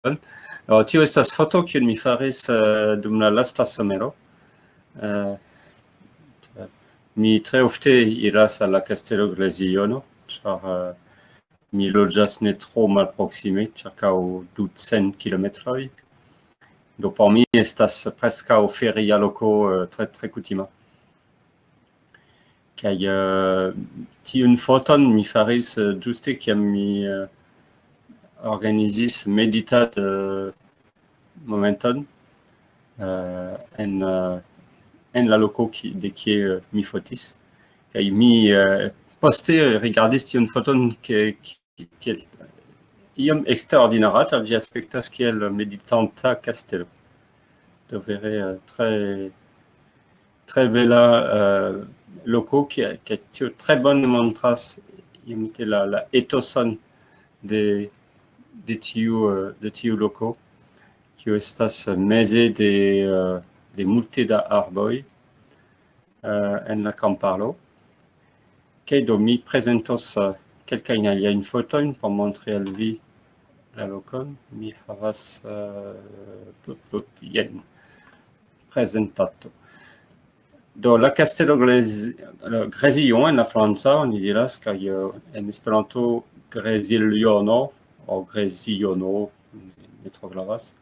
Tio estas foto kiun mi faris dum la lasta somero. Mi tre ofte iras al la Kastelo Greziono, ĉar mi loĝas ne tro malproksime, ĉirkaŭ 200 kilometroj. Do por mi estas preskaŭ feria loko tre tre kutima. Kaj tiun foton mi faris ĝuste kiam mi organizis meditat momenton en la loko de kie mi fotis. Kaj mi poste rigardis tiun foton kiel iom eksterordinara, ĉar ĝi aspektas kiel meditanta kastelo. Do vere tre bela loko tio tre bone montras iomete la etoson de tiu loko, kiu estas meze de multe da arboj en la kamparo. Kaj do mi prezentos kelkajn aliajn fotojn por montri al vi la lokon. Mi havas jen prezentato. Do la Kastelo Grezillon en la franca oni diras, kaj en Esperanto Greziliono o Greziono, ne tro gravas.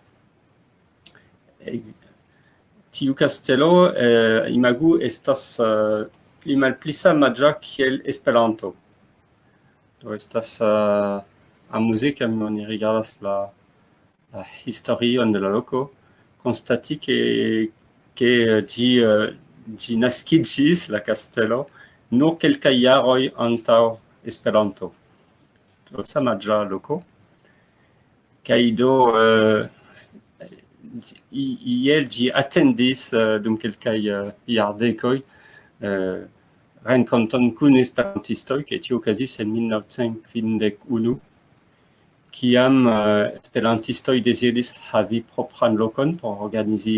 Tiu kastelo imagu estas pli malpli samaĝa kiel Esperanto. Do estas amuze kiam oni rigardas la historion de la loko, konstati ke ĝi naskiĝis la kastelo nur kelkaj jaroj antaŭ Esperanto. Do samaĝa loko. Kaj do iel ĝi atendis dum kelkaj jardekoj renkonton kun esperantistoj, kaj tio okazis en 1951, kiam esperantistoj deziris havi propran lokon por organizi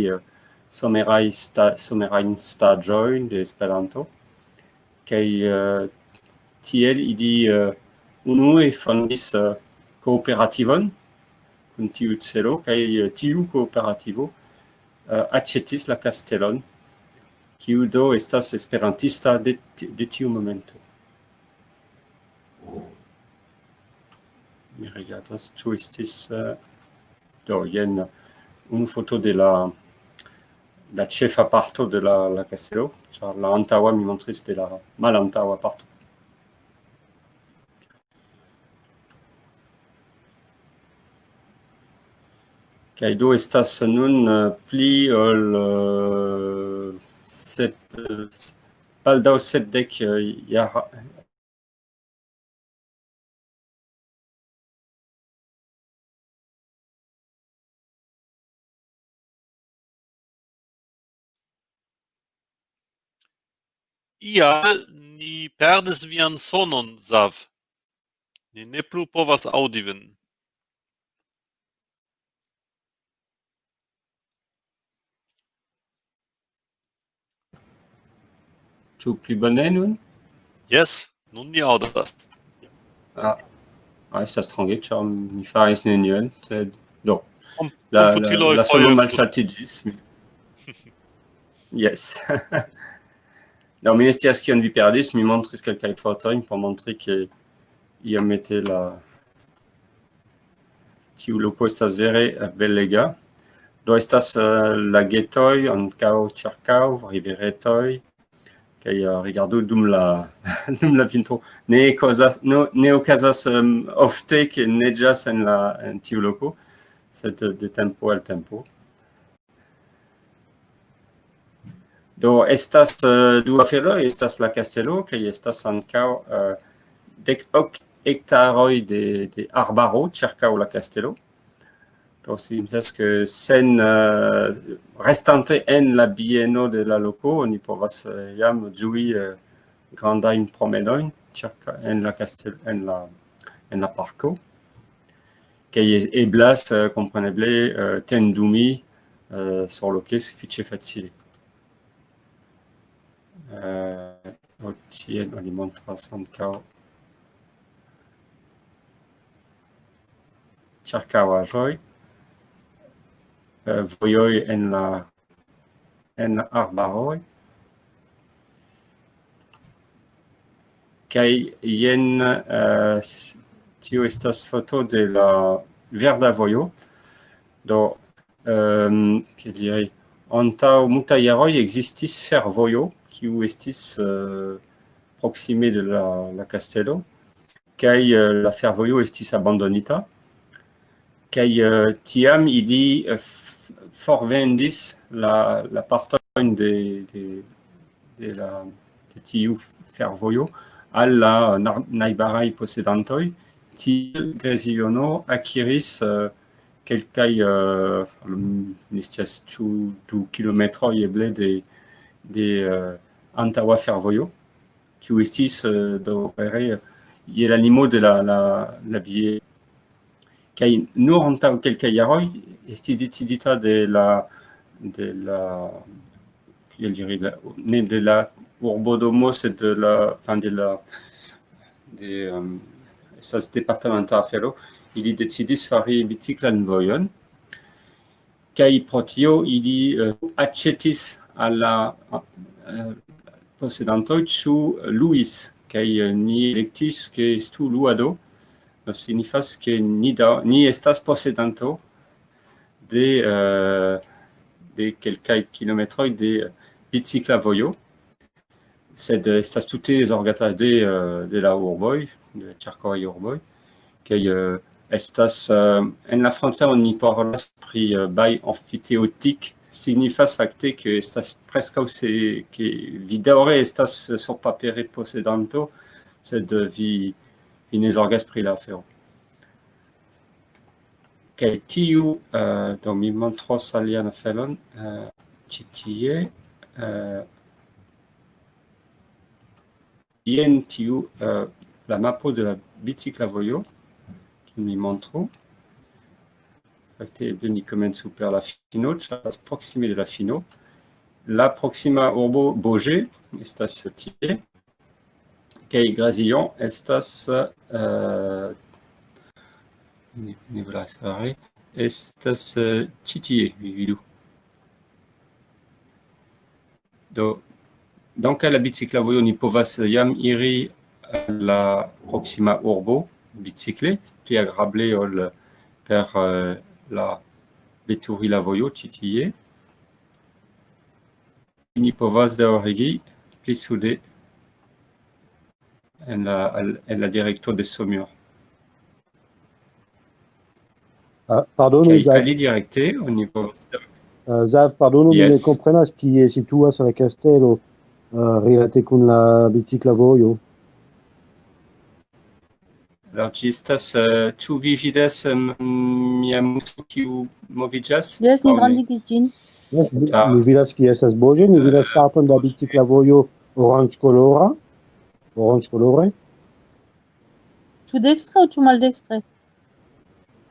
somerajn staĝojn de Esperanto. Kaj tiel ili unue fondis kooperativon kun tiu celo, kaj tiu kooperativo aĉetis la kastelon, kiu do estas esperantista de tiu momento. Mi rigardas ĉu estis do jen unu foto de la ĉefa parto de la kastelo, ĉar la antaŭa mi montris de la malantaŭa parto. Kaj do estas nun pli ol baldaŭ 70 jara. Ia ni perdis vian sonon, Zav. Ni ne plu povas aŭdi vin. Ĉu pli bone nun? Jes, nun ni aŭdas. Estas strange, ĉar mi faris nenion, sed do la sono foje malŝaltiĝis. Yes. Do mi ne scias kion vi perdis, mi montris kelkajn fotojn por montri ke iomete tiu loko estas vere belega. Do estas lagetoj ankaŭ ĉirkaŭ, riveretoj. Kaj rigardu dum la vintro ne okazas ofte ke neĝas en tiu loko, sed de tempo al tempo. Do estas du aferoj, estas la kastelo kaj estas ankaŭ 10 hektaroj de arbaro ĉirkaŭ la kastelo. Do signifas ke sen restante en la bieno de la loko oni povas jam ĝui grandajn promenojn en la kastelo, en la parko. Kaj eblas kompreneble tendumi surloke sufiĉe facile. Tiel oni montras ankaŭ ĉirkaŭaĵoj. voyoi en arbaroi. Kai jen tio estas foto de la verda vojo. Do, que dirai, antaŭ multaj jaroj ekzistis fervojo, kiu estis proksime de la kastelo, kaj la fervojo estis abandonita. Kaj tiam ili forvendis la partojn de tiu fervojo al la najbaraj posedantoj. Tiel Greziono akiris kelkaj ne scias ĉu 2 kilometroj eble de antaŭa fervojo, kiu estis do vere je la limo de la vie. Kaj nur antaŭ kelkaj jaroj estis decidita de la ne de la urbodomo, sed de la estas departementa afero, ili decidis fari biciklan vojon, kaj pro tio ili aĉetis al la posedantoj ĉu luis, kaj ni elektis ke estu luado. Signifas ke ni estas posedanto de kelkaj kilometroj de bicikla vojo, sed estas tute zorgata de la urboj, de la ĉirkaŭaj urboj, kaj estas en la franca oni parolas pri baj amfiteotik, signifas fakte ke estas preskaŭ ke vi daŭre estas surpapere posedanto, sed vi ne zorgas pri la afero. Kaj tiu, do mi montros alian aferon, ĉi tie, jen tiu la mapo de la bicikla vojo, kiun mi montru. Fakte eble ni komencu per la fino, ĉar proksime de la fino. La proksima urbo Baugé estas tie. Kaj Grazion estas ne volas fari, estas ĉi tie, vi vidu. Do, dank la bicikla vojo ni povas jam iri al la proksima urbo bicikle, pli agrable ol per la veturi la vojo ĉi tie. Ni povas daŭrigi pli sude en la directo de Saumur. Pardon, Ali directe, oni povas... Zav, pardon, Yes. mi ne komprenas kie situas la kastelo rilate kun la bicikla vojo. Alors, ĝi estas, ĉu vi vidas mia muso kiu moviĝas? Yes, ni Aŭ ne? grandigis ĝin. Yes, Ah. ni vidas kie estas Baugé, ni vidas parton da bicikla vojo oranĝkolora. Oranĝkolore. Ĉu dekstre aŭ ĉu maldekstre?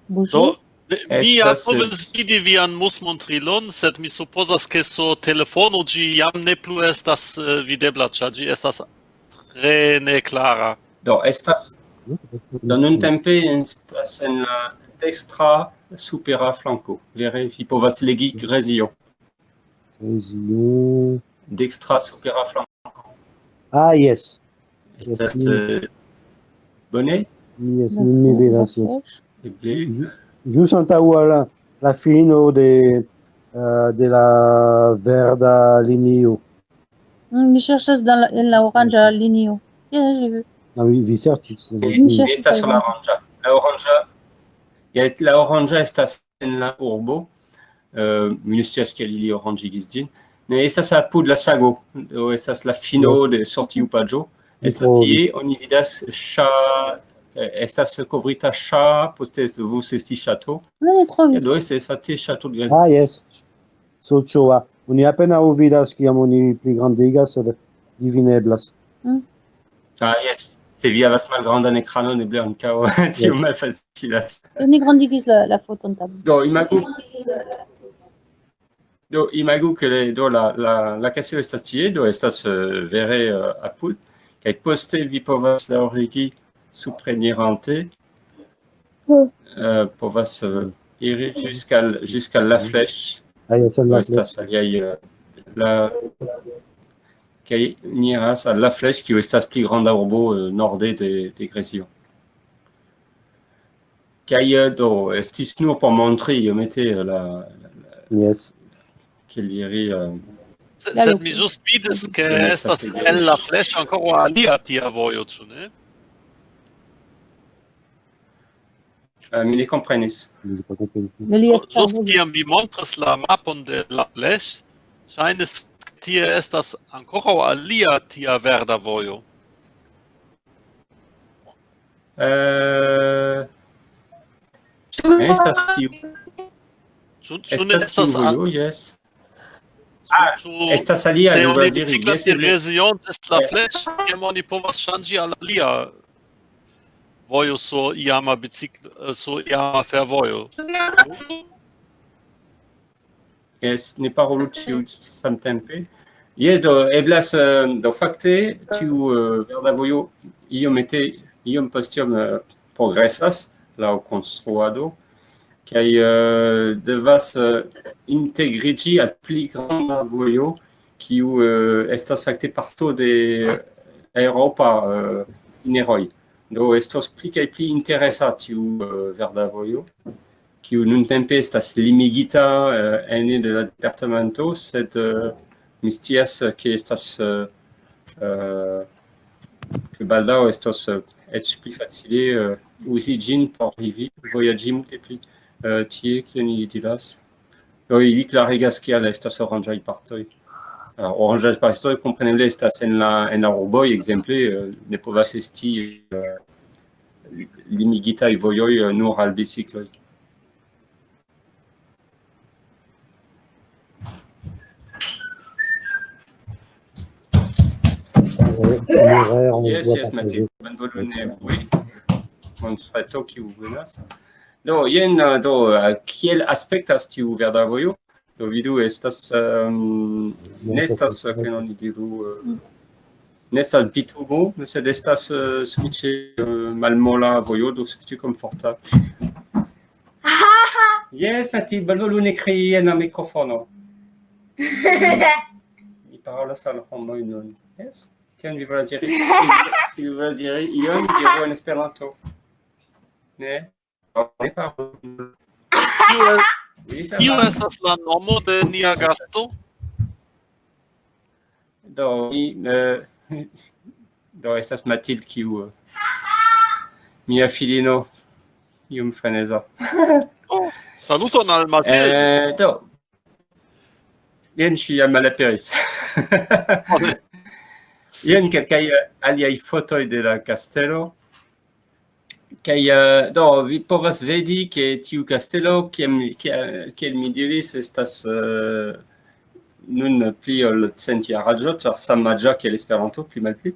Baugé? Do, mi ja Estas, povas vidi vian musmontrilon, sed mi supozas ke sur telefono ĝi jam ne plu estas videbla, ĉar ĝi estas tre neklara. Do, estas, do nuntempe estas en la dekstra supera flanko. Vere, vi povas legi Grezio. Grezio. Dekstra supera flanko. Ah, yes. Estas Yes. bone? Yes, mi vidas, yes. Eble, Ĵus antaŭ la fino de la verda linio. Mi cherchas en la oranja linio. Yeah, j'ai vu. Ah, vi serĉis. Mi cherchas estas la oranja. La oranja estas en la urbo. Mi ne scias kiel ili oranĝigis ĝin. Ne estas apud la sago. Do estas la fino de sortiupaĵo. Estas tie, oni vidas estas kovrita poste povus esti ŝato. Ne trovis. Do estas fakte ŝato de Grezio. Ah, yes. Soĉoa. Oni apenaŭ vidas kiam oni pligrandigas, sed divineblas. Ah, yes. Se vi havas malgrandan ekranon, eble ankaŭ tio malfacilas. Ni grandigis la foton tab. Do imagu ke la kastelo estas tie, do estas vere apud, kaj poste vi povas daŭrigi suprenirante, povas iri jusqu'à la flèche. Ah, il y a celle-là. Estas aliaj la kaj ni iras al la flèche kiu estas pli granda urbo norde de Grekio. Kaj do estis nur por montri iomete Yes. kiel diri Sed mi ĵus vidis ke estas en la fleŝo ankoraŭ alia tia vojo, ĉu ne? mi ne komprenis. J'ai pas compris. Ĵus kiam vi montras la mapon de la fleŝ, ŝajnis tie estas ankoraŭ alia tia verda vojo. Estas tiu Ĉu ne estas tiu estas vojo, jes. ĉu Estas alia, se mi oni volas diri, biciklas jes, region de la fleŝ, tiam oni povas ŝanĝi al alia vojo sur iama sur iama fervojo. Jes, ne parolu ĉiuj samtempe. Jes, do eblas do fakte tiu verda vojo iom post iom progresas laŭ konstruado kaj devas integriĝi al pli granda vojo kiu estas fakte parto de eŭropa ineroj. Do estos pli kaj pli interesa tiu verda vojo, kiu nuntempe estas limigita ene de la departemento, sed mi scias ke estas ke baldaŭ estos eĉ pli facile uzi ĝin por vivi, vojaĝi multe pli. Tie, kion ili diras? Do ili klarigas kial estas oranĝaj partoj. Oranĝaj partoj kompreneble estas en la urboj, ekzemple, ne povas esti limigitaj vojoj nur al bicikloj. Yes, Mathilde, bonvolu oui. Monstreto kiu venas. Do, jen, do, kiel aspektas tiu verda vojo? Do, vidu, estas, nestas, kiel oni diru, nestas bitumo, sed estas sufiĉe malmola vojo, do sufiĉe komforta. Yes, Mathilde, bonvolu ne krii en la mikrofono. Mi parolas al homoj nun. Yes? Kion vi volas diri? Si vi volas diri ion, diru en Esperanto. Ne? Ne parolu. Kio estas la nomo de nia gasto? Do, do estas Mathilde kiu mia filino iom freneza. Saluton al Mathilde. Do, jen ŝi jam malaperis. Jen kelkaj aliaj fotoj de la kastelo. Kaj do vi povas vedi ke tiu kastelo, kiel mi diris, estas nun pli ol 100 jaraĝo, ĉar samaĝa kiel Esperanto, pli malpli.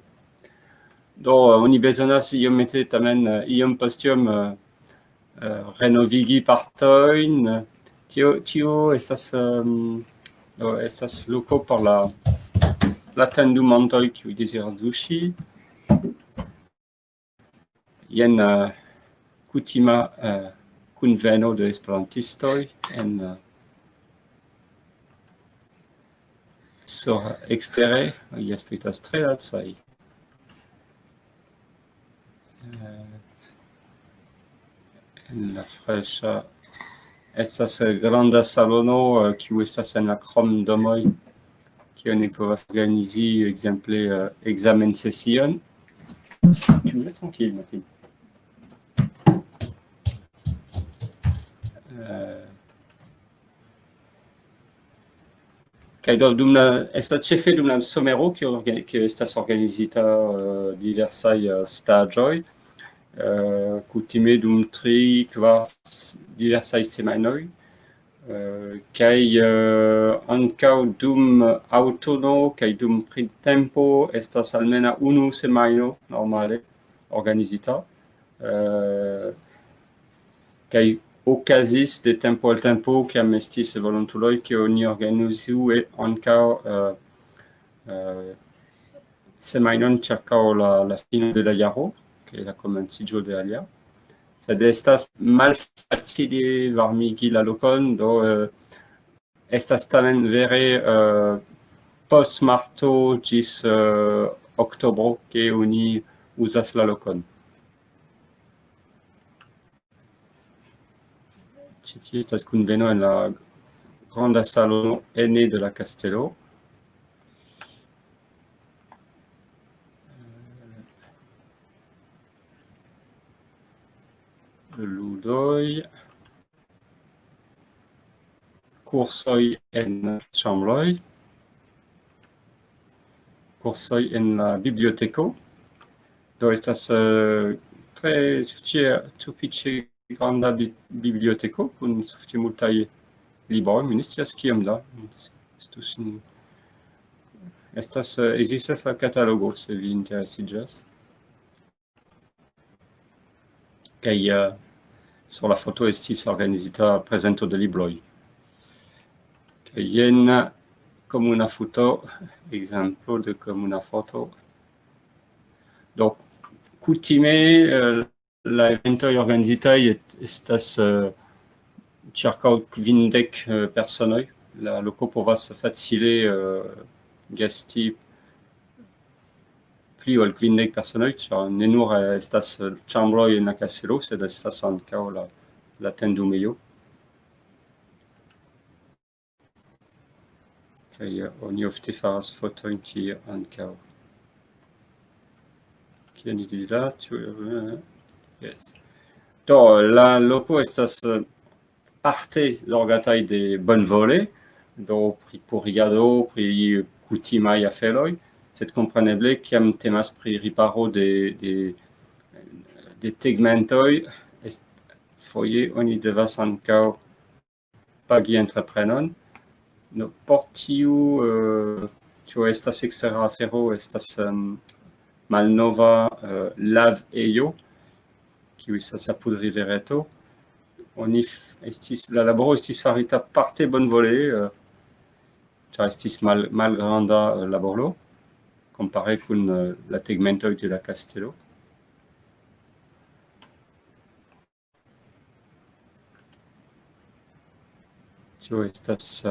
Do oni bezonas iomete tamen iom post iom renovigi partojn. Tio estas estas loko por la tendumantoj kiuj deziras duŝi. Jen kutima kunveno de esperantistoj en sur ekstere, ili aspektas tre lacaj. En la freŝa estas granda salono kiu estas en la kromdomoj, kie oni povas organizi ekzemple ekzamensesion. Tu me laisses tranquille, Mathilde. Kaj do estas ĉefe dum la somero, kio estas organizita diversaj staĝoj, kutime dum 3-4 diversaj semajnoj, kaj ankaŭ dum aŭtuno kaj dum printempo estas almenaŭ unu semajno normale organizita, kaj okazis de tempo al tempo, kiam estis volontuloj, ke oni organizu ankaŭ semajnon ĉirkaŭ la fino de la jaro, kaj la komenciĝo de alia. sed estas malfacile varmigi la lokon, do estas tamen vere post marto ĝis oktobro ke oni uzas la lokon. Ĉi tie estas kunveno en la granda salono ene de la kastelo. Ludoj, kursoj en ĉambroj, kursoj en la biblioteko. Do estas tre sufiĉe granda biblioteko kun sufiĉe multaj libroj. Mi ne scias kiom da. Ekzistas la katalogo, se vi interesiĝas. Kaj sur la foto estis organizita prezento de libroj. Kaj jen komuna foto, ekzemplo de komuna foto. Do kutime la eventoj organizitaj estas ĉirkaŭ 50 personoj. La loko povas facile gasti pli ol 50 personoj, ĉar ne nur estas ĉambroj en la kastelo, sed estas ankaŭ la tendumejo. Kaj oni ofte faras fotojn tie ankaŭ. Kiel ni diras, yes. Do la loko estas parte zorgataj de bonvole, do pri purigado, pri kutimaj aferoj, sed kompreneble kiam temas pri riparo de tegmentoj, foje oni devas ankaŭ pagi entreprenon. No, por tio estas ekstera afero, estas malnova lavejo, kiu estas apud rivereto. La laboro estis farita parte bonvole, ĉar estis malgranda laboro, compare kun la tegmentoj de la kastelo. Tio estas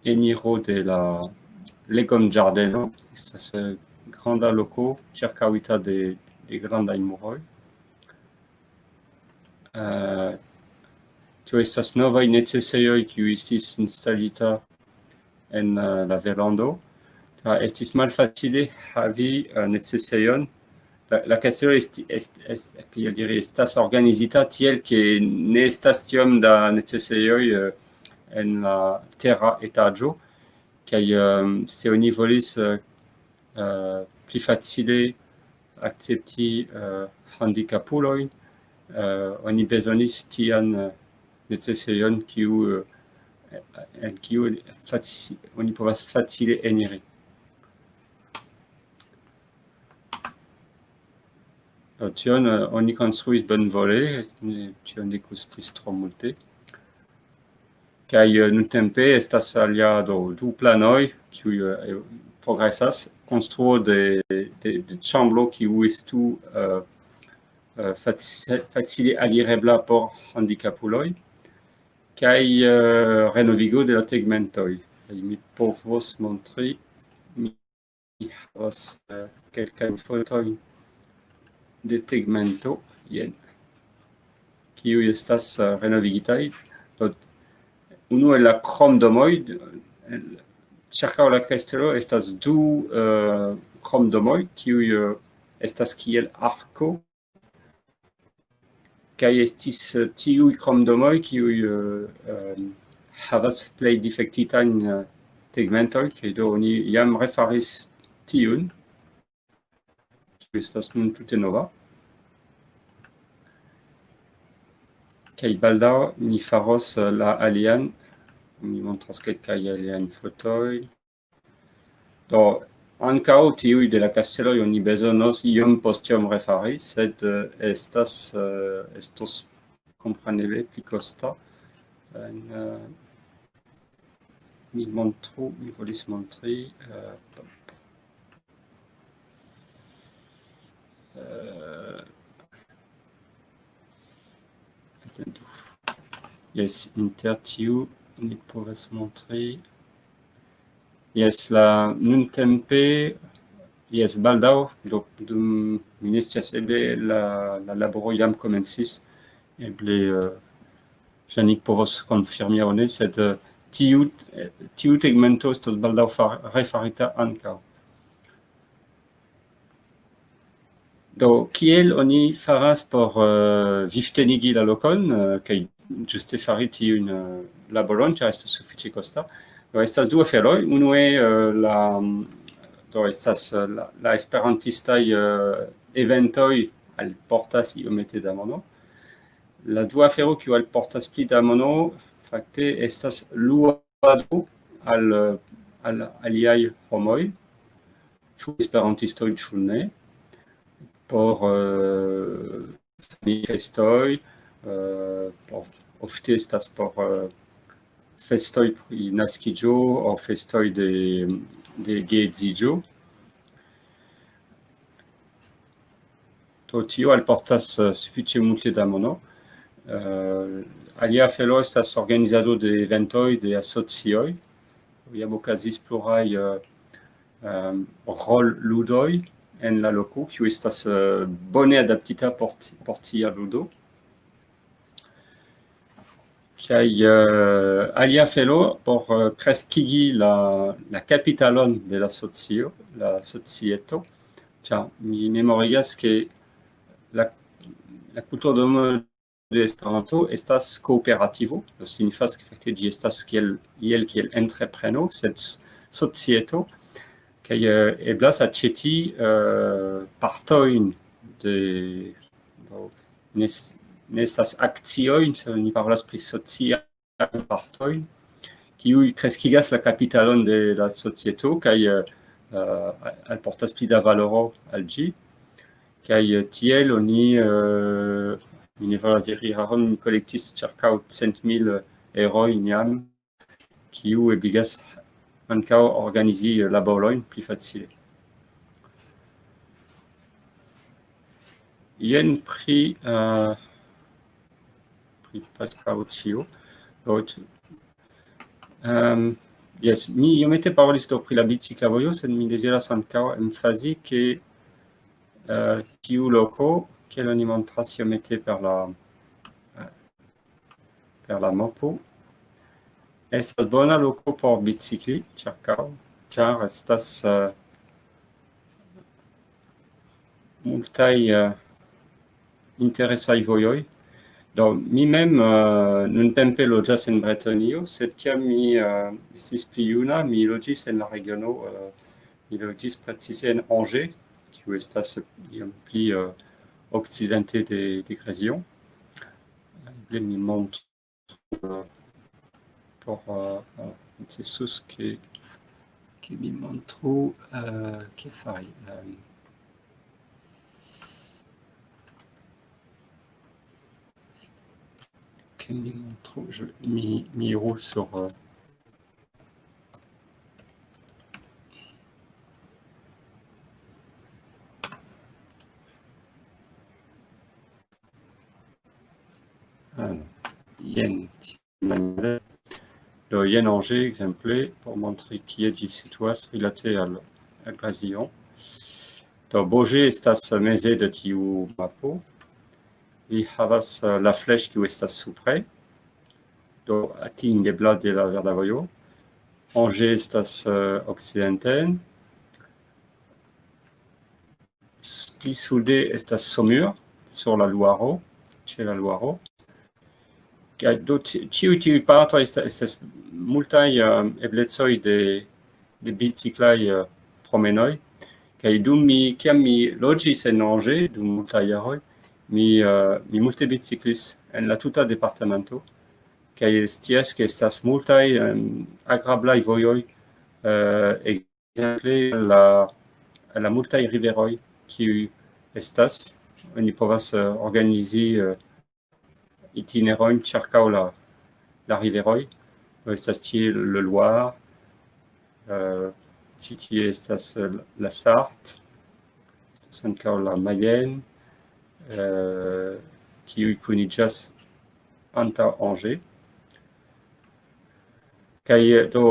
eniro de la legomĝardeno, estas granda loko ĉirkaŭita de grandaj muroj. Tio estas novaj necesejoj kiuj estis instalita en la verlando. Estis malfacile havi necesejon. La kastelo estas organizita tiel ke ne estas tiom da necesejoj en la tera etaĝo, kaj se oni volis pli facile akcepti handikapulojn, oni bezonis tian necesejon en kiu oni povas facile eniri. Tion oni konstruis bonvole, tion ne kostis tro multe. Kaj nuntempe estas alia du planoj kiuj progresas, konstruo de ĉambro kiu estu facile alirebla por handikapuloj, kaj renovigo de la tegmentoj. Mi povos montri, mi havas kelkajn fotojn de tegmento, jen, kiuj estas renovigitaj. Unu el la kromdomoj, ĉirkaŭ la kastelo estas du kromdomoj, kiuj estas kiel arko, kaj estis tiuj kromdomoj, kiuj havas plej difektitajn tegmentoj, kaj do oni jam refaris tiun, kiu estas nun tute nova. Kaj baldaŭ ni faros la alian, mi montras kelkaj aliajn fotoj. Do ankaŭ tiuj de la kasteloj oni bezonos iom post iom refari, sed estos kompreneble pli kosta. Mi volis montri Yes, inter tiu ni povas montri. Yes, la nuntempe, yes, baldaŭ, do dum mi ne scias, eble la laboro jam komencis, eble Janik povos konfirmi aŭ ne, sed tiu tegmento estos baldaŭ refarita ankaŭ. Do, kiel oni faras por vivtenigi la lokon, kaj ĝuste fari tiun laboron, ĉar estas sufiĉe kosta. Do, estas du aferoj. Unue, estas la esperantistaj eventoj alportas iomete da mono. La dua afero kiu alportas pli da mono, fakte estas luado al aliaj homoj, ĉu esperantistoj, ĉu ne, por festoj, ofte estas por festoj pri naskiĝo aŭ festoj de geedziĝo. Do tio alportas sufiĉe multe da mono. Alia afero estas organizado de eventoj de asocioj. Jam okazis pluraj rol-ludoj en la loko, kiu estas bone adaptita por tia ludo. Kaj alia afero por kreskigi la kapitalon de la socio, la societo, ĉar mi memorigas ke la kulturdomo de Esperanto estas kooperativo, do signifas ke fakte ĝi estas kiel entrepreno, sed societo, kaj eblas aĉeti partojn de ne estas akciojn, sed ni parolas pri sociaj partojn, kiuj kreskigas la kapitalon de la societo kaj alportas pli da valoro al ĝi. Kaj tiel oni, mi ne volas diri eraron, ni kolektis ĉirkaŭ 100,000 eurojn jam, kiu ebligas ankaŭ organizi laborojn pli facile. Jen pri preskaŭ ĉio. Yes, mi iomete parolis do pri la bicikla vojo, sed mi deziras ankaŭ emfazi ke tiu loko, kiel oni montras iomete per la mapo, estas bona loko por bicikli ĉirkaŭ, ĉar estas multaj interesaj vojoj. Do, mi mem nuntempe loĝas en Bretonio, sed kiam mi estis pli juna, mi loĝis en la regiono, mi loĝis precize en Angers, kiu estas iom pli okcidente de Grezio. Eble mi montru por necesus ke mi montru ke fari. Mi montru, mi iru sur jen maniere. Do jen Angers ekzemple por montri kie ĝi situas rilate al Grezio. Do Beaugé estas meze de tiu mapo. Vi havas la flèche kiu estas supre, do atingebla de la verda vojo. Angers estas okcidenten. Pli sude estas Saumur, sur la Loiro, ĉe la Loiro. Kaj do tiuj partoj estas multaj eblecoj de biciklaj promenoj. Kaj kiam mi loĝis en Angers dum multaj jaroj, mi multe biciklis en la tuta departemento, kaj scias ke estas multaj agrablaj vojoj, ekzemple la multaj riveroj kiuj estas. Oni povas organizi itinerojn ĉirkaŭ la riveroj. Estas tie le Loire, ĉi tie estas la Sarthe, estas ankaŭ la Mayenne, kiuj kuniĝas anta Angers. Kaj do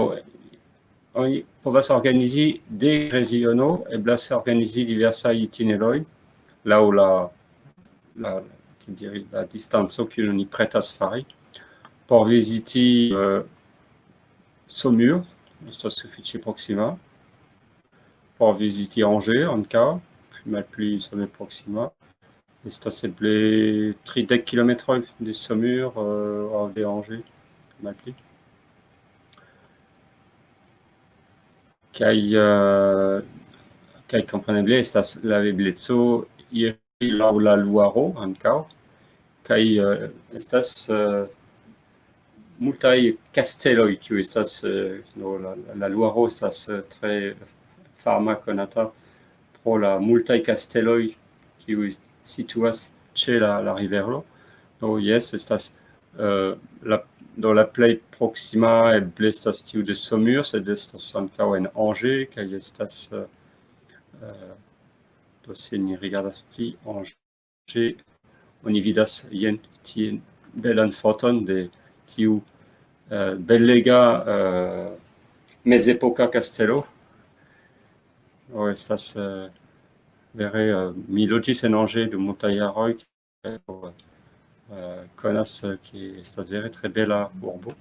oni povas organizi de regiono eblas organizi diversaj itineroj laŭ la distanco kiun oni pretas fari por viziti Saumur, estas sufiĉe proksima, por viziti Angers ankaŭ, malpli same proksima. Estas eble 30 kilometroj de Saumur aŭ de Angers, malpli. Kaj kompreneble estas lavebleco iri laŭ la Luaro ankaŭ, kaj estas multaj kasteloj kiuj estas la Luaro estas tre fama konata pro la multaj kasteloj kiuj situas ĉe la rivero. Do jes, estas do la plej proksima eble estas tiu de Saumur, sed estas ankaŭ en Angers, kaj estas do se ni rigardas pri Angers, oni vidas jen tiun belan foton de tiu belega mezepoka kastelo. Estas vere mi loĝis en Angers dum multaj jaroj, konas ke estas vere tre bela urbo.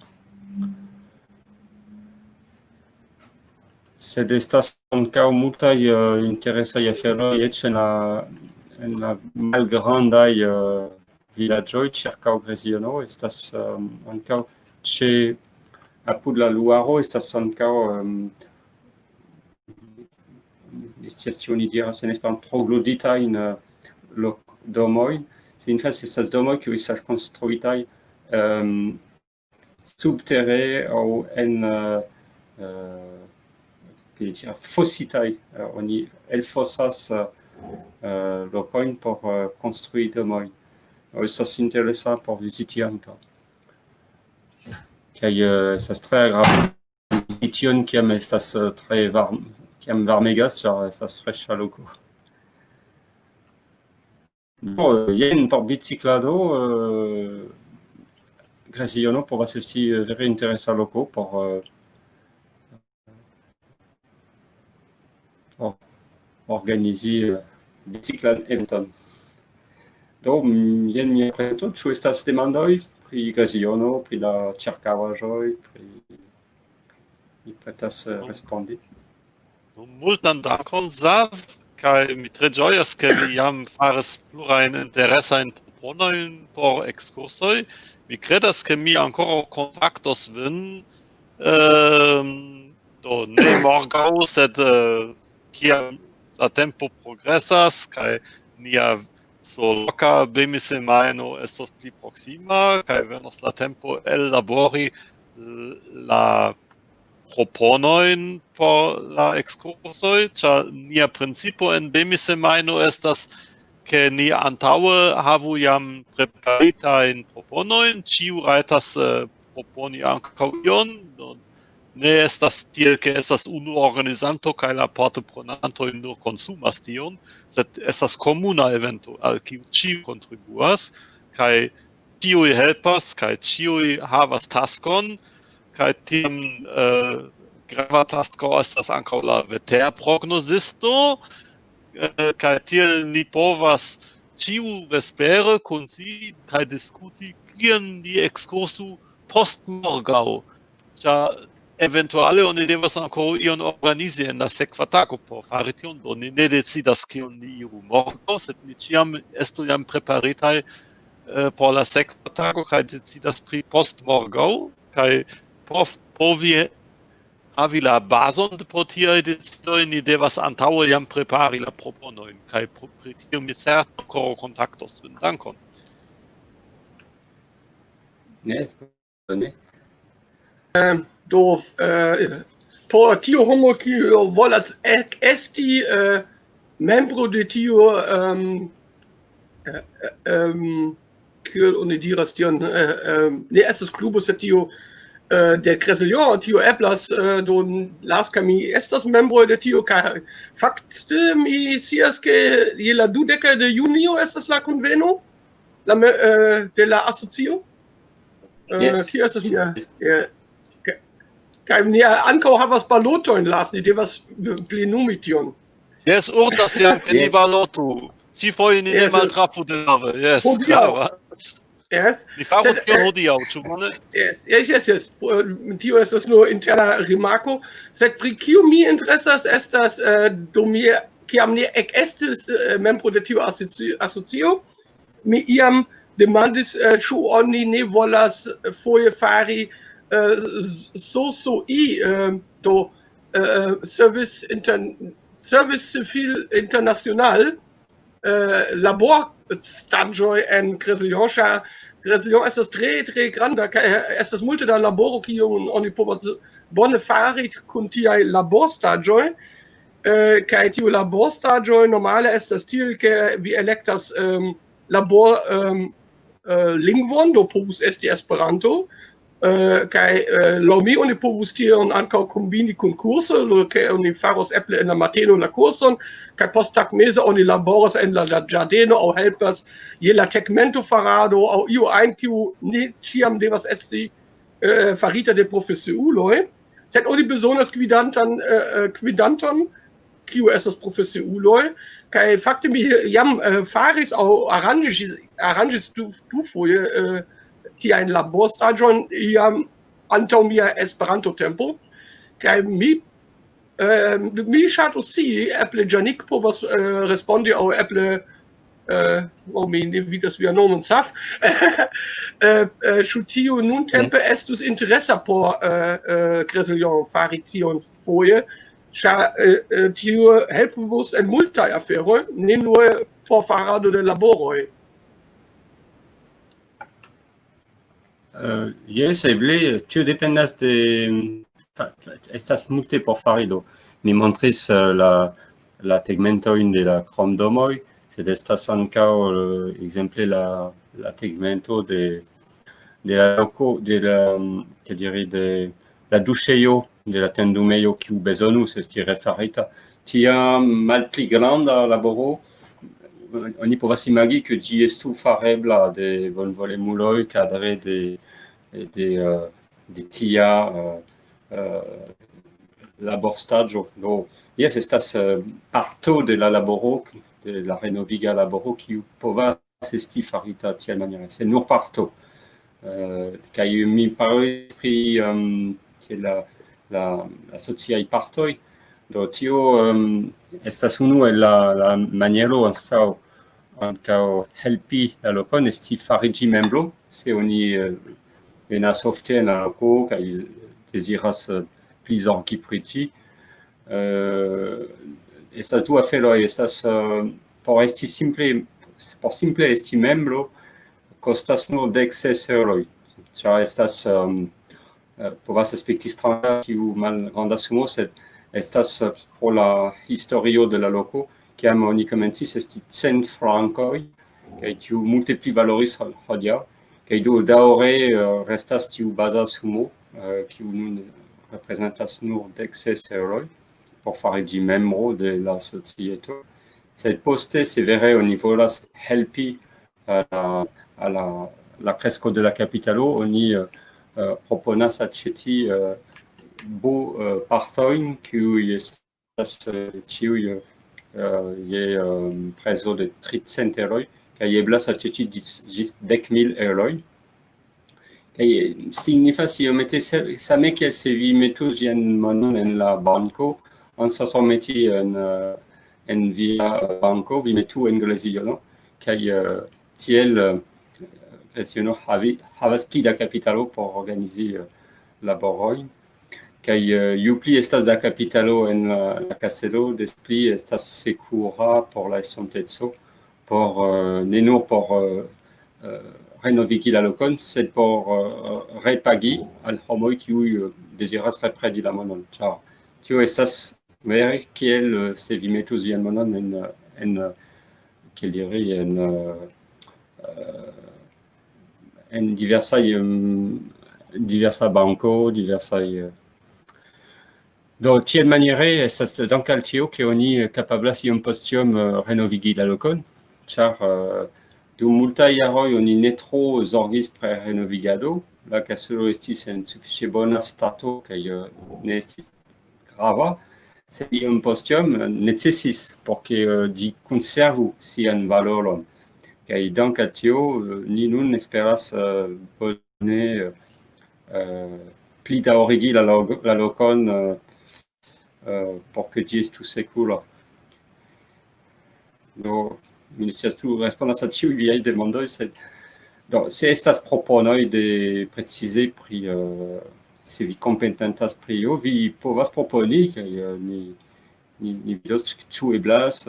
Sed estas ankaŭ multaj interesaj aferoj eĉ en la malgrandaj vilaĝoj ĉirkaŭ Greziono. Estas ankaŭ ĉe apud la Luaro estas ankaŭ estas tion oni diras en Esperanto trogloditajn domojn. Infatti estas domoj kiuj estas konstruitaj subtere aŭ en fositaj. Oni elfosas lokojn por konstrui domojn. Estas interesa por viziti ankaŭ. Kaj estas tre agrabla viziti tion kiam estas tre kiam varmegas, ĉar estas freŝa loko. Jen por biciklado Greziono povas esti vere interesa loko por organizi biciklan eventon. Do jen mia prezento, ĉu estas demandoj pri Greziono, pri la ĉirkaŭaĵoj, mi pretas respondi. Multan dankon, Zav, kaj mi tre ĝojas, ke vi jam faris plurajn interesajn proponojn por ekskursoj. Mi kredas, ke mi ankoraŭ kontaktos vin, do ne morgaŭ, sed kiam la tempo progresas kaj nia loka bemisemajno estos pli proksima kaj venos la tempo ellabori la proponojn por la ekskursoj, ĉar nia principo en bemisemajno estas ke ni antaŭe havu jam preparitajn proponojn, ĉiu rajtas proponi ankaŭ ion, ne estas tiel ke estas unu organizanto kaj la partoprenantoj nur konsumas tion, sed estas komuna evento al kiu ĉiu kontribuas kaj ĉiuj helpas kaj ĉiuj havas taskon. Kaj tiam grava tasko estas ankaŭ la veterprognozisto, kaj tiel ni povas ĉiu vespere kunsi kaj diskuti kien ni ekskursu postmorgaŭ, ĉar eventuale oni devas ankoraŭ ion organizi en la sekva tago por fari tion, do ni ne decidas kion ni iru morgaŭ, sed ni ĉiam estu jam preparitaj por la sekva tago kaj decidas pri postmorgaŭ, kaj por vi havi la bazon por tiaj decidoj, ni devas antaŭe jam prepari la proponojn, kaj pri tio mi certe ankoraŭ kontaktos vin. Dankon. Ne. Do por tiu homo kiu volas esti membro de tiu kiel oni diras tion, ne estas klubo, sed tiu de Greziono, tio eblas, do Lars kaj mi estas membro de tio, kaj fakte mi scias ke je la 20 de junio estas la konveno de la asocio. Yes. Hier ist es mir. Kaj mi ankaŭ havas balotojn lastne, devas plenumition. Yes, urdas jam ke ni Yes. balotu. Ĉifoje ni ne Yes, maltrafu denove. Yes, Hodiaŭ. gravas. Yes. Ni faru Sed, tion hodiaŭ, ĉu bone? Yes. Tio estas nur interna rimarko. Sed pri kiu mi interesas estas do mi kiam ni ekestis membro de tiu asocio, mi iam demandis ĉu oni ne volas foje fari do Service Civil International laborstaĝoj en Grezillon. Grezillon estas tre granda, kaj estas multe da laboro kiun oni povas bone fari kun tiaj laborstaĝoj. Kaj tiu laborstaĝoj normale estas tiel, ke vi elektas labor lingvon, do povus esti Esperanto. Kaj laŭ mi oni povus tion ankaŭ kombini kun kurso, ke oni faros eble en la mateno la kurson, kaj posttagmeze oni laboras en la ĝardeno aŭ helpas je la tegmentofarado aŭ io ajn, kiu ne ĉiam devas esti farita de profesiuloj, sed oni bezonas gvidanton, kiu estas profesiuloj, kaj fakte mi jam faris aŭ aranĝis dufoje tiajn laborstaĝojn jam antaŭ mia Esperanto-tempo, kaj mi ŝatus scii, eble Janik povas respondi aŭ eble mi ne vidas vian nomon Saf, ĉu tio nuntempe estus interesa por Grezillon fari tion foje, ĉar tio helpus en multaj aferoj, ne nur por farado de laboroj. Yes, eble, tio dependas de... Estas multe por fari do. Mi montris la tegmentojn de la kromdomoj, sed estas ankaŭ ekzemple la tegmento de la loko, de la duŝejo, de la tendumejo, kiu bezonus esti refarita. Tiam malpli granda laboro, oni povas imagi ke ĝi estu farebla de bonvolemuloj kadre de tia laborstaĝo. Do, jes, estas parto de la laboro, de la renoviga laboro, kiu povas esti farita tiamaniere. Sed nur parto. Kaj mi parolis pri la sociaj partoj. Do tio estas unu el la maniero ankaŭ helpi la lokon esti fariĝi membro, se oni venas ofte en la loko kaj deziras pli zorgi pri ĝi. Estas du aferoj, estas por simple esti membro kostas nur 16 euroj, ĉar estas povas aspekti stranga tiu malgranda sumo, sed estas pro la historio de la loko, kiam oni komencis esti 100 frankoj, kaj tiu multe pli valoris hodiaŭ, kaj do daŭre restas tiu baza sumo, kiu nun reprezentas nur 16 euroj por fariĝi membro de la societo. Sed poste, se vere oni volas helpi la kresko de la kapitalo, oni proponas aĉeti partojn, kiuj estas ĉiuj je prezo de 300 euroj, kaj eblas aĉeti ĝis 10,000 euroj. Kaj signifas iomete same kiel se vi metus vian monon en la banko, anstataŭ meti en via banko, vi metu en Grezillon, kaj tiel Grezillon havas pli da kapitalo por organizi laborojn. Kaj ju pli estas da kapitalo en la kastelo, des pli estas sekura por la estonteco, ne nur por renovigi la lokon, sed por repagi al homoj kiuj deziras repredi la monon. Ĉar tio estas vere kiel se vi metus vian monon en diversa banko, diversaj. Do tiel maniere estas dank al tio, ke oni kapablas iom post iom renovigi la lokon, ĉar dum multaj jaroj oni ne tro zorgis pri renovigado, la castello estis en sufiĉe bona stato kaj ne estis grava, sed iom post iom necesis por ke ĝi konservu sian valoron. Kaj dank al tio ni nun esperas bone pli daŭrigi la lokon por ke ĝi estu sekura. Do mi ne scias plu respondas al ĉiuj viaj demandoj, sed se estas proponoj de precize pri se vi kompetentas pri io, vi povas proponi kaj ni vidos ĉu eblas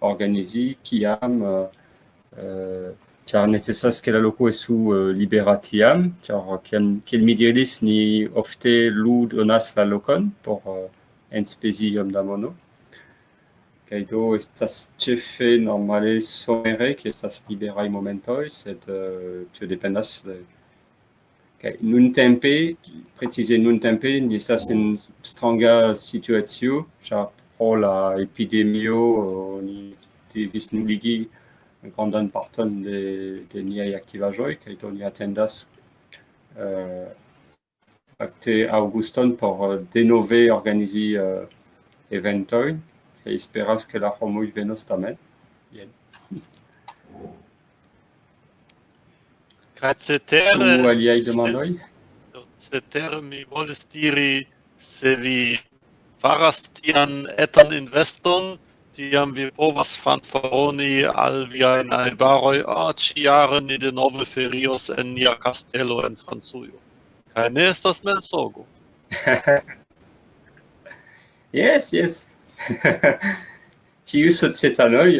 organizi kiam ĉar necesas ke la loko estu libera tiam, ĉar kiel mi diris, ni ofte donas la lokon por enspezi iom da mono. Kaj do estas ĉefe normale somere, ke estas liberaj momentoj, sed tio dependas. Kaj nuntempe, precize nuntempe, ni estas en stranga situacio, ĉar pro la epidemio oni devis nuligi grandan parton de niaj aktivaĵoj, kaj do ni atendas fakte aŭguston por denove organizi eventojn. Et esperas que la homoj venos tamen. Kaj cetere, Ĉu aliaj demandoj? cetere mi volis diri, se vi faras tian etan investon, tiam vi povas fanfaroni al viaj najbaroj, ĉiujare ni denove ferios en nia kastelo en Francujo. Kaj ne estas mensogo. Yes, yes. Ĉiuj societanoj,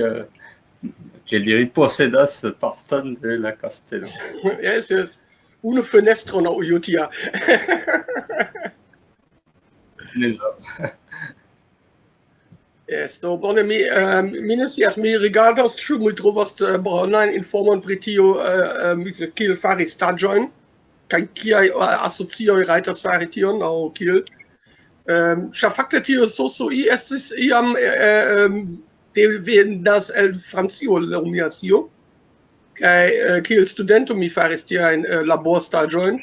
je dirais, posedas parton de la kastelo. Yes, yes. Unu fenestro na ujutia. Yes, do bone mi ne scias, mi rigardas ĉu mi trovas bonajn informojn pri tio, kiel fari staĝojn, kaj kiaj asocioj rajtas fari tion, aŭ kiel. Ĉar fakte tio SOSOI estis iam devenas el Francio, laŭ mia scio, kaj kiel studento mi faris tiajn laborstaĝojn,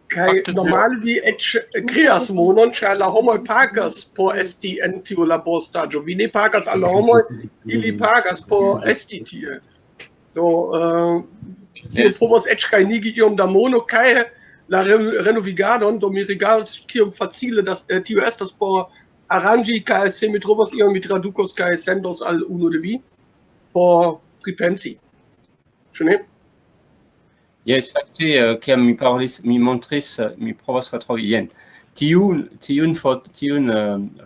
kaj normale vi eĉ kreas monon, ĉar la homoj pagas por esti en tiu laborstaĝo. Vi ne pagas al la homoj, ili pagas por esti tie. Do tio povas eĉ gajnigi iom da mono, kaj la renovigadon, do mi rigardas kiom facile tio estas por aranĝi, kaj se mi trovas ion mi tradukos kaj sendos al unu de vi por pripensi. Ĉu ne? Yes, fakte, kiam mi montris, mi provas retrovi jen. Tiun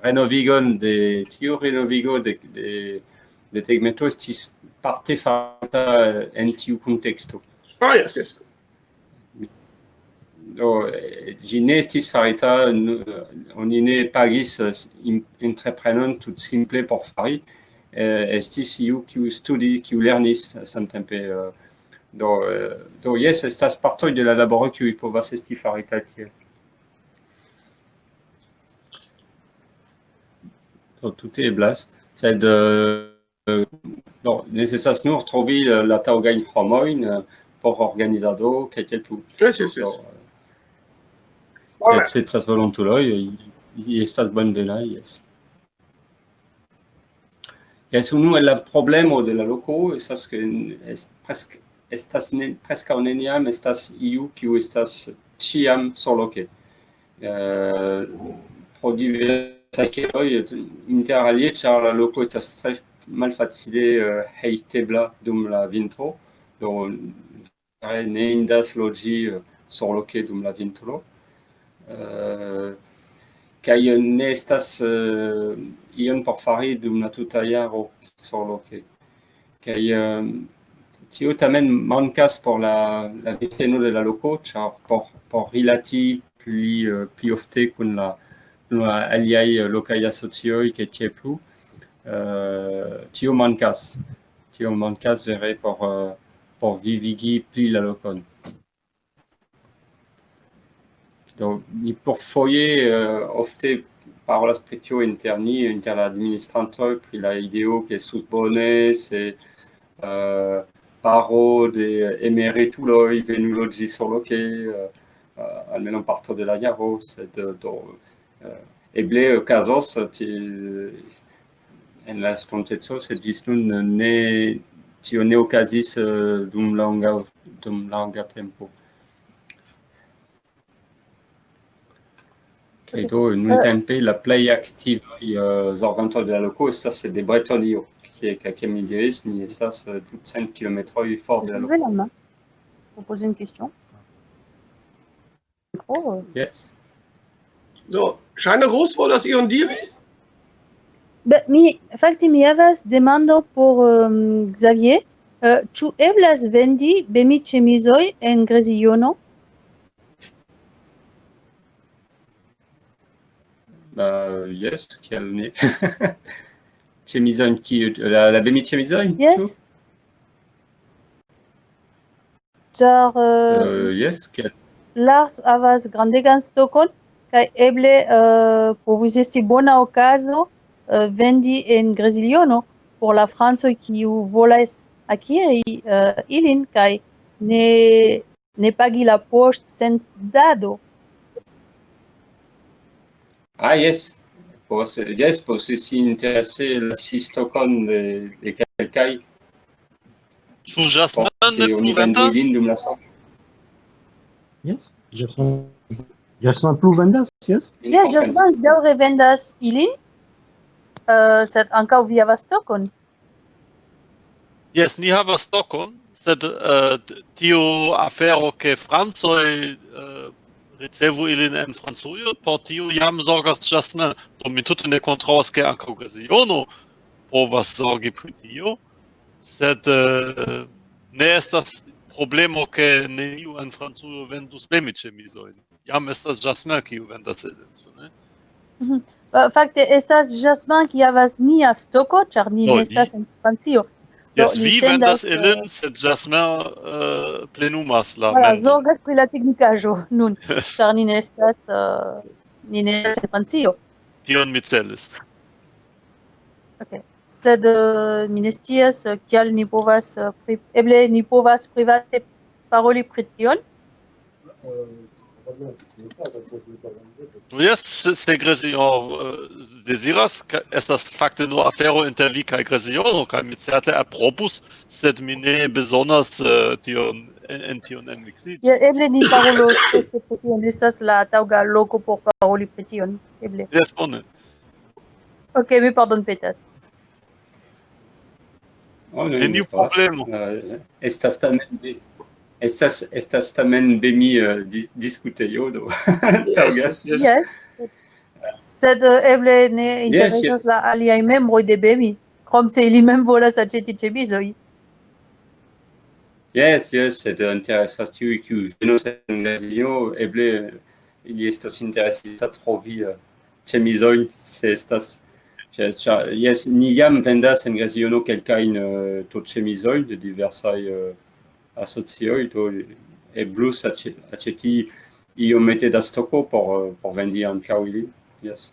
renovigon de tegmento estis parte farita en tiu kunteksto. Yes, yes. Do, ĝi ne estis farita, oni ne pagis entreprenon tut simple por fari. Estis iu kiu lernis samtempe. Do jes, estas partoj de la laboro kiuj povas esti farita tie. Do tute eblas, sed necesas nur trovi la taŭgajn homojn por organizado kaj tiel plu. Yes, yes, yes. Se estas volontuloj, estas bonvenaj, jes. Jes, unu el la problemo de la loko estas ke preskaŭ neniam estas iu kiu estas ĉiam surloke. Pro diversaj keloj, inter alie, ĉar la loko estas tre malfacile hejtebla dum la vintro, do ne indas loĝi surloke dum la vintro. Kaj ne estas ion por fari dum la tuta jaro surloke. Kaj tio tamen mankas por la vivteno de la loko, ĉar por rilati pli ofte kun la aliaj lokaj asocioj kaj tiel plu, tio mankas. Tio mankas vere por vivigi pli la lokon. Do, ni porfoje ofte parolas pri tio inter ni, inter la administrantoj, pri la ideo ke estus bone se paro de emerituloj venu loĝi surloke, almeno parto de la jaro, sed eble okazos en la estonteco, sed ĝis nun tio ne okazis dum longa tempo. Kaj do nuntempe la plej aktivaj zorgantoj de la loko estas de Bretonio, kaj mi diris, ni estas 200 kilometroj for de la Levez loko. la main pour poser une question. Micro, Yes. So, Scheine Ros, war das Ion Diri? Fakte mi havas demando por Xavier. Ĉu eblas vendi bemi-ĉemizoj en Greziono? Yes, kiel ne. Ĉemizojn kiu la bemi-ĉemizojn? Yes. Ĉar Yes, kiel Lars havas grandegan stokon kaj eble povus esti bona okazo vendi en Greziono por la francoj kiu volas akiri ilin kaj ne pagi la poŝto sen dado. yes. Povas esti interese lasi stokon de kelkaj Ĉu Jasmin por ne ke oni plu vendu vendas? ilin dum la somo. Yes. Jasmin plu vendas, yes? Yes, Jasmin daŭre vendas ilin, sed ankaŭ vi havas stokon. Yes, ni havas stokon, sed tiu afero ke francoj ricevu ilin en Francujo, por tiu jam zorgas Jasmin. Do mi tute ne kontraŭas ke ankaŭ Greziono povas zorgi pri tio, sed ne estas problemo ke neniu en Francujo vendus bemi-ĉemizojn. Jam estas Jasmin kiu vendas ilin, ĉu ne? Fakte estas Jasmin kiu havas nia stoko, ĉar ni Do, ne estas en Francio. Yes, ni vi sendas, vendas ilin, sed Jasmin plenumas la Voilà, mendon. zorgas pri la teknikaĵo nun, ĉar ni ne estas en Francio. Tion mi celis. Okay. Sed mi ne scias kial ni povas eble ni povas private paroli pri tion. Yes, se Greziono deziras, estas fakte nur afero inter vi kaj Greziono, kaj mi certe aprobus, sed mi ne bezonas tion enmiksiĝi. Ja, eble ni parolos pri tion, estas la taŭga loko por paroli pri tion, eble. Yes, bone. Ok, mi pardonpetas. Neniu problemo. Estas tamen bemi diskutejo, do taŭgas. Yes. Sed eble ne interesas la aliaj membroj de Bemi, krom se ili mem volas aĉeti ĉemizoj. Yes, sed interesas tiuj kiuj venos en Grezio, eble ili estos interesita trovi ĉemizojn, se estas. Yes, ni jam vendas en Greziono kelkajn ĉemizojn de diversaj asocioj, do eblus aĉeti iomete da stoko por vendi ankaŭ ilin. Yes.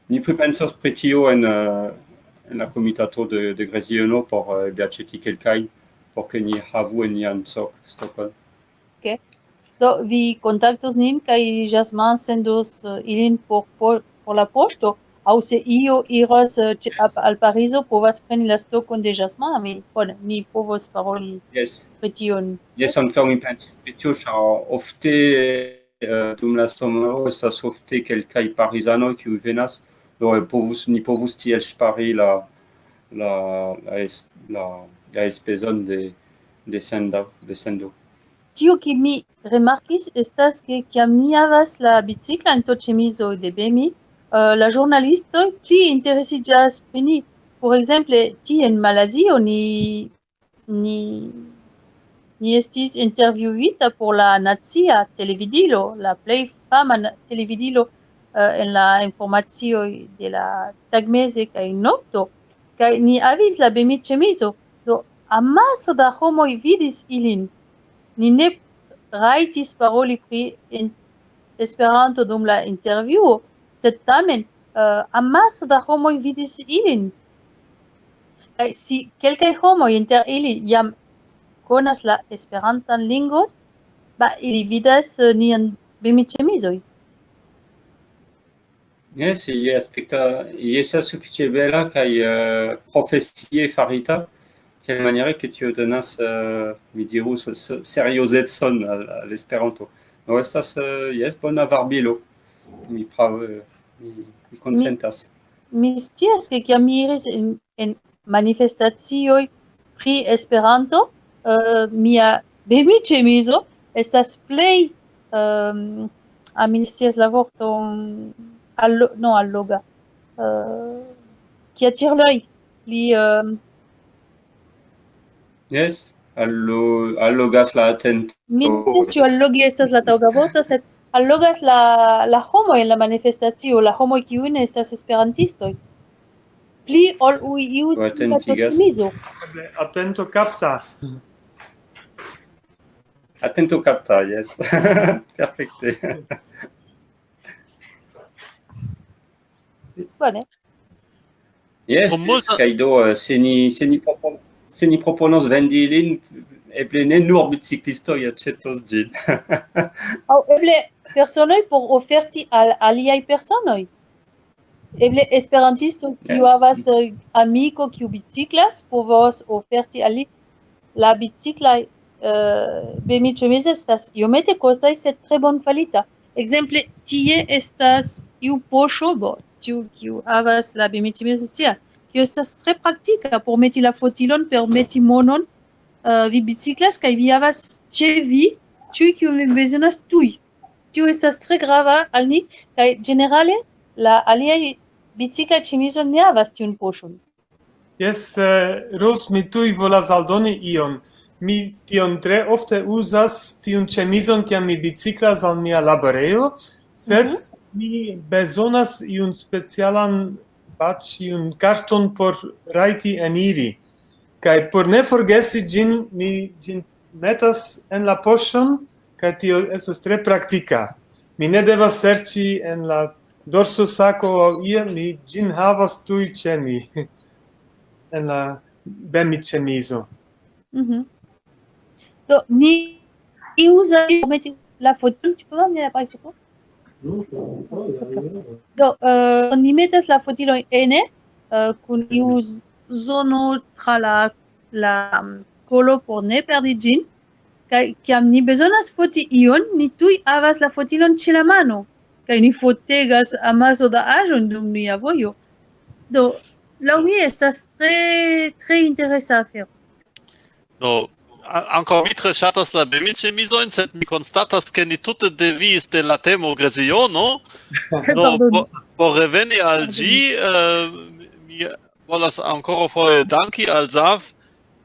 Ni pripensos pri tio en la komitato de Greziono por aĉeti kelkajn por ke ni havu en nian stokon. Do vi kontaktos nin kaj Jasmin sendos ilin por la poŝto, aŭ se io iras al Parizo povas preni la stokon de Jasmin, mi bone, ni povos paroli pri tion. Yes, ankaŭ mi pensis pri tio, ĉar ofte dum la somero estas ofte kelkaj parizanoj kiuj venas, do ni povus tiel ŝpari la enspezon de sendo. Tio ki mi remarkis estas ke kiam ni havas la biciklan toĉemizoj de Bemi, la ĵurnalistoj pli interesiĝas pri ni. Por ekzemple, tie en Malazio ni estis intervjuita por la nacia televidilo, la plej fama televidilo en la informacioj de la tagmeze kaj nokto, kaj ni havis la Bemi-ĉemizo. Do amaso da homoj vidis ilin. Ni ne rajtis paroli pri Esperanto dum la intervjuo, sed tamen amaso da homoj vidis ilin. Kaj si kelkaj homoj inter ili jam konas la Esperantan lingvon, ili vidas nian bemicemizoj. Yes, estas sufiĉe bela kaj profesie farita, quelle manière que tu donas, mi dirus, seriozecon al Esperanto. Do estas, yes, bona varbilo. Mi konsentas. Mi scias, ke kiam mi iris en manifestacioj pri Esperanto, mia bemiĉemizo estas plej, mi scias la vorton, alloga, qui attire l'œil. Yes, allogas la atento. Mi ne sciu allogi estas la taŭga vorto, sed allogas la homoj en la manifestacio, la homoj kiuj ne estas esperantistoj. Pli ol iu atentigas. Atento capta. Atento capta, yes. Perfekte. Bone. Yes, kaj do se ni proponos vendi lin, eble ne nur biciklistoj aĉetos ĝin. Aŭ eble personoj por oferti al aliaj personoj. Eble esperantisto kiu havas amiko kiu biciklas povos oferti al li. La biciklaj bemiĉemizo estas iomete kostaj, sed tre bonkvalita. Ekzemple, tie estas iu poŝo, tiu kiu havas la bemiĉemizo scias, kiu estas tre praktika por meti la fotilon, per meti monon, vi biciklas kaj vi havas ĉe vi ĉiuj kiu vi bezonas tuj. Tio estas tre grava al ni kaj ĝenerale la aliaj biciklaj ĉemizoj ne havas tiun poŝon. Yes, Rus, mi tuj volas aldoni ion. Mi tion tre ofte uzas tiun ĉemizon kiam mi biciklas al mia laborejo, sed mi bezonas iun specialan iun karton por rajti eniri. Kaj por ne forgesi ĝin, mi ĝin metas en la poŝon, kaj tio estas tre praktika. Mi ne devas serĉi en la dorsosako aŭ ie, mi ĝin havas tuj ĉe mi en la bemiĉemizo. Do, ni uzas por meti la foton, tu peux m'amener l'appareil photo? Do, ni metas la fotilon ene, kun iu zono tra la kolo por ne perdi ĝin, kaj kiam ni bezonas foti ion, ni tuj havas la fotilon ĉe la mano, kaj ni fotegas amaso da aĵon dum nia vojo. Do, laŭ mi estas tre interesa afero. No, ancora mi tre ŝatas la bemiĉemizojn, sed mi konstatas, ke ni tute deviis de la temo Greziono. Do, por reveni al ĝi, mi volas ankoraŭfoje danki al Zav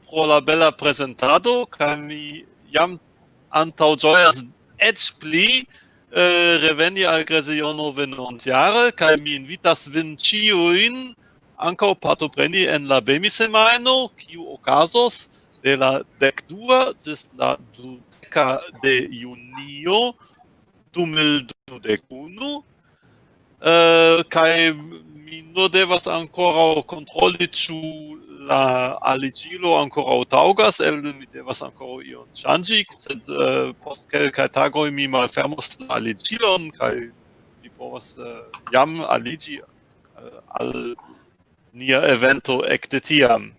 pro la bela prezentado, kaj mi jam antaŭĝojas eĉ pli reveni al Greziono venontjare, kaj mi invitas vin ĉiujn ankaŭ partopreni en la bemisemajno, kiu okazos de la 12 ĝis la 20 de junio 2021, kaj mi nur devas ankoraŭ kontroli, ĉu la aliĝilo ankoraŭ taŭgas, eble mi devas ankoraŭ ion ŝanĝi, sed post kelkaj tagoj mi malfermos la aliĝilon kaj mi povas jam aliĝi al nia evento ekde tiam.